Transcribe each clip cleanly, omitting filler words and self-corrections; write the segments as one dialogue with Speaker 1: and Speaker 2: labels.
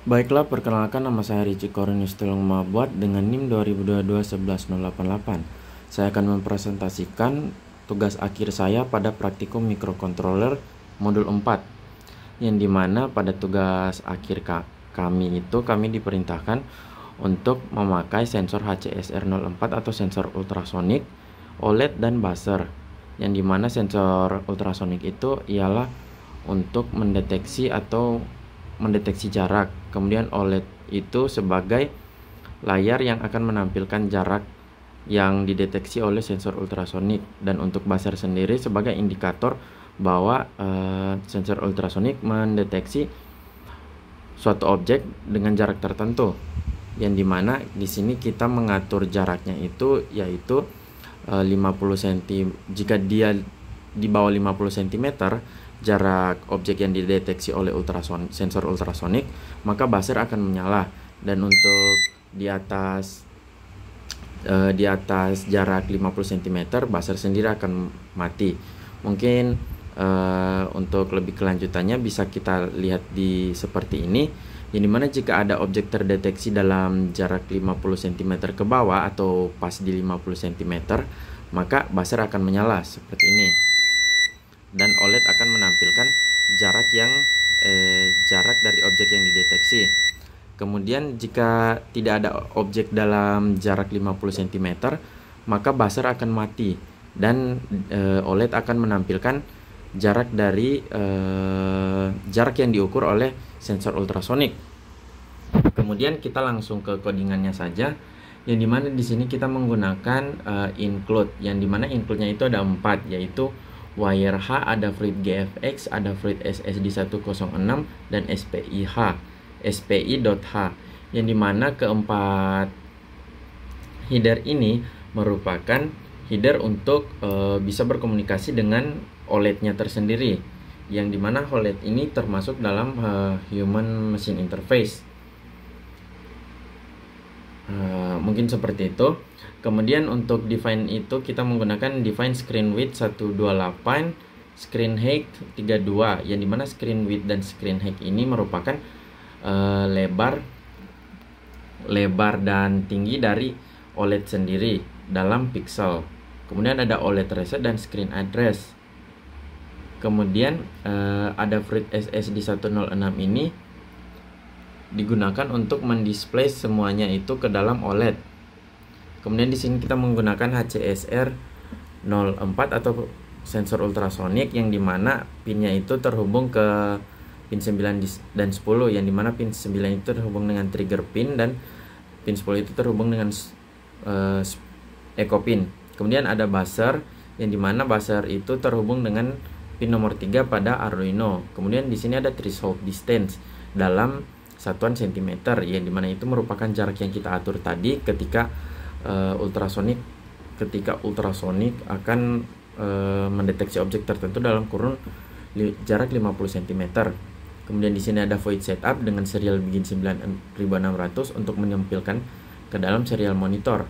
Speaker 1: Baiklah, perkenalkan nama saya Ricci Korinius Tulung Mabuat dengan NIM 2022-11088. Saya akan mempresentasikan tugas akhir saya pada praktikum mikrokontroler modul 4, yang dimana pada tugas akhir kami diperintahkan untuk memakai sensor HCSR04 atau sensor ultrasonik, OLED dan buzzer, yang dimana sensor ultrasonik itu ialah untuk mendeteksi jarak. Kemudian OLED itu sebagai layar yang akan menampilkan jarak yang dideteksi oleh sensor ultrasonik, dan untuk buzzer sendiri sebagai indikator bahwa sensor ultrasonik mendeteksi suatu objek dengan jarak tertentu, yang dimana di sini kita mengatur jaraknya itu yaitu 50 cm. Jika dia di bawah 50 cm jarak objek yang dideteksi oleh sensor ultrasonik, maka buzzer akan menyala, dan untuk di atas jarak 50 cm buzzer sendiri akan mati. Mungkin untuk lebih kelanjutannya bisa kita lihat di seperti ini, yang dimana jika ada objek terdeteksi dalam jarak 50 cm ke bawah atau pas di 50 cm, maka buzzer akan menyala seperti ini, dan OLED akan menampilkan jarak dari objek yang dideteksi. Kemudian jika tidak ada objek dalam jarak 50 cm, maka buzzer akan mati, dan OLED akan menampilkan jarak yang diukur oleh sensor ultrasonik. Kemudian kita langsung ke codingannya saja, yang dimana di sini kita menggunakan include, yang dimana include-nya itu ada 4, yaitu wire H, ada fluid GFX, ada fluid SSD106, dan SPI.H, yang dimana keempat header ini merupakan header untuk bisa berkomunikasi dengan OLED-nya tersendiri, yang dimana OLED ini termasuk dalam human machine interface. Mungkin seperti itu. Kemudian untuk define itu kita menggunakan define screen width 128, screen height 32, yang dimana screen width dan screen height ini merupakan lebar dan tinggi dari OLED sendiri dalam pixel. Kemudian ada OLED reset dan screen address. Kemudian ada fluid SSD106 ini digunakan untuk mendisplay semuanya itu ke dalam OLED. Kemudian di sini kita menggunakan HCSR04 atau sensor ultrasonik, yang dimana pinnya itu terhubung ke pin 9 dan 10, yang dimana pin 9 itu terhubung dengan trigger pin dan pin 10 itu terhubung dengan echo pin. Kemudian ada buzzer, yang dimana buzzer itu terhubung dengan pin nomor 3 pada Arduino. Kemudian di sini ada threshold distance dalam satuan cm, yang dimana itu merupakan jarak yang kita atur tadi ketika ultrasonik akan mendeteksi objek tertentu dalam kurun jarak 50 cm. Kemudian di sini ada void setup dengan serial begin 9600 untuk menyempilkan ke dalam serial monitor.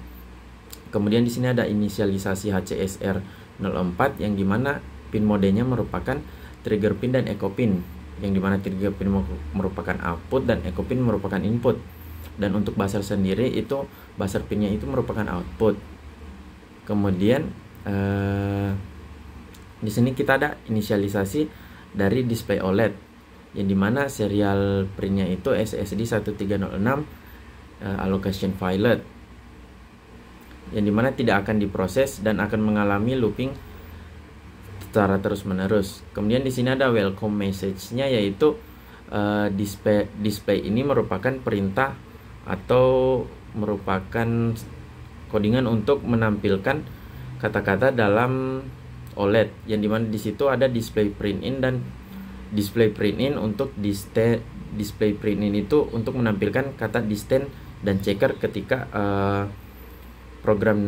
Speaker 1: Kemudian di sini ada inisialisasi HCSR04, yang dimana pin modenya merupakan trigger pin dan echo pin, yang dimana trigger pin merupakan output dan echo pin merupakan input. Dan untuk buzzer sendiri itu buzzer pinnya itu merupakan output. Kemudian di sini kita ada inisialisasi dari display OLED, yang dimana serial printnya itu SSD1306 allocation violet, yang dimana tidak akan diproses dan akan mengalami looping secara terus menerus. Kemudian di sini ada welcome message-nya, yaitu display ini merupakan perintah atau merupakan codingan untuk menampilkan kata-kata dalam OLED, yang dimana di situ ada display print in dan display print in. Untuk display print in itu untuk menampilkan kata distant dan checker ketika program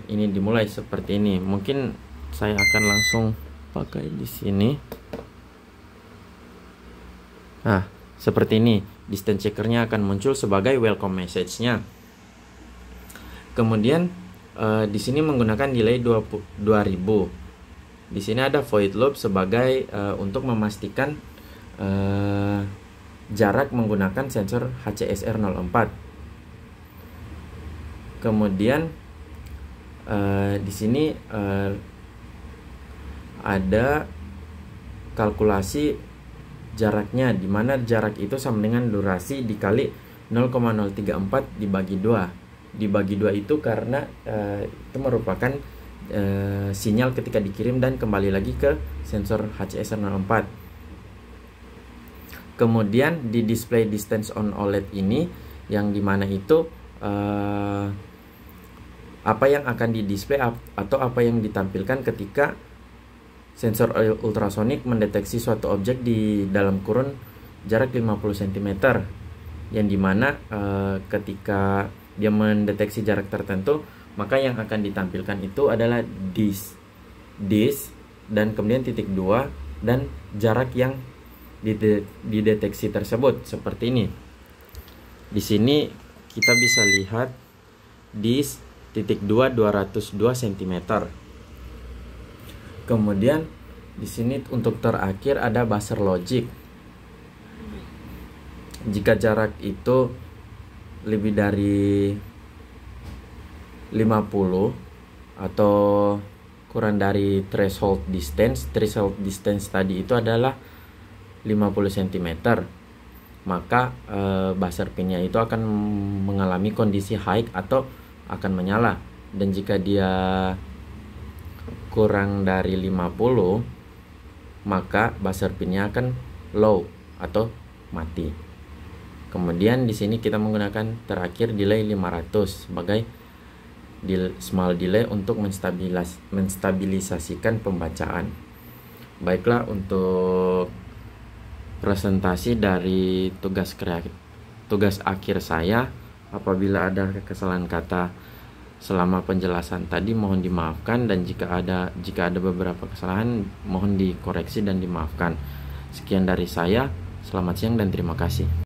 Speaker 1: ini dimulai seperti ini. Mungkin saya akan langsung pakai di sini. Nah, seperti ini, distance checkernya akan muncul sebagai welcome message-nya. Kemudian di sini menggunakan delay 2000. Di sini ada void loop sebagai untuk memastikan jarak menggunakan sensor HCSR04. Kemudian di sini ada kalkulasi jaraknya, di mana jarak itu sama dengan durasi dikali 0,034 dibagi 2. Dibagi 2 itu karena itu merupakan sinyal ketika dikirim dan kembali lagi ke sensor HCSR04. Kemudian di display distance on OLED ini, yang dimana itu apa yang akan didisplay atau apa yang ditampilkan ketika sensor ultrasonik mendeteksi suatu objek di dalam kurun jarak 50 cm, yang dimana ketika dia mendeteksi jarak tertentu, maka yang akan ditampilkan itu adalah dis dan kemudian titik 2 dan jarak yang dideteksi tersebut, seperti ini. Di sini kita bisa lihat dis titik 2 202 cm. Kemudian di sini untuk terakhir ada buzzer logic. Jika jarak itu lebih dari 50 atau kurang dari threshold distance tadi itu adalah 50 cm, maka buzzer pinnya itu akan mengalami kondisi high atau akan menyala. Dan jika dia kurang dari 50, maka buzzer pinnya akan low atau mati. Kemudian di sini kita menggunakan terakhir delay 500 sebagai small delay untuk menstabilisasikan pembacaan. Baiklah, untuk presentasi dari tugas akhir saya, apabila ada kesalahan kata selama penjelasan tadi mohon dimaafkan, dan jika ada beberapa kesalahan mohon dikoreksi dan dimaafkan. Sekian dari saya, selamat siang dan terima kasih.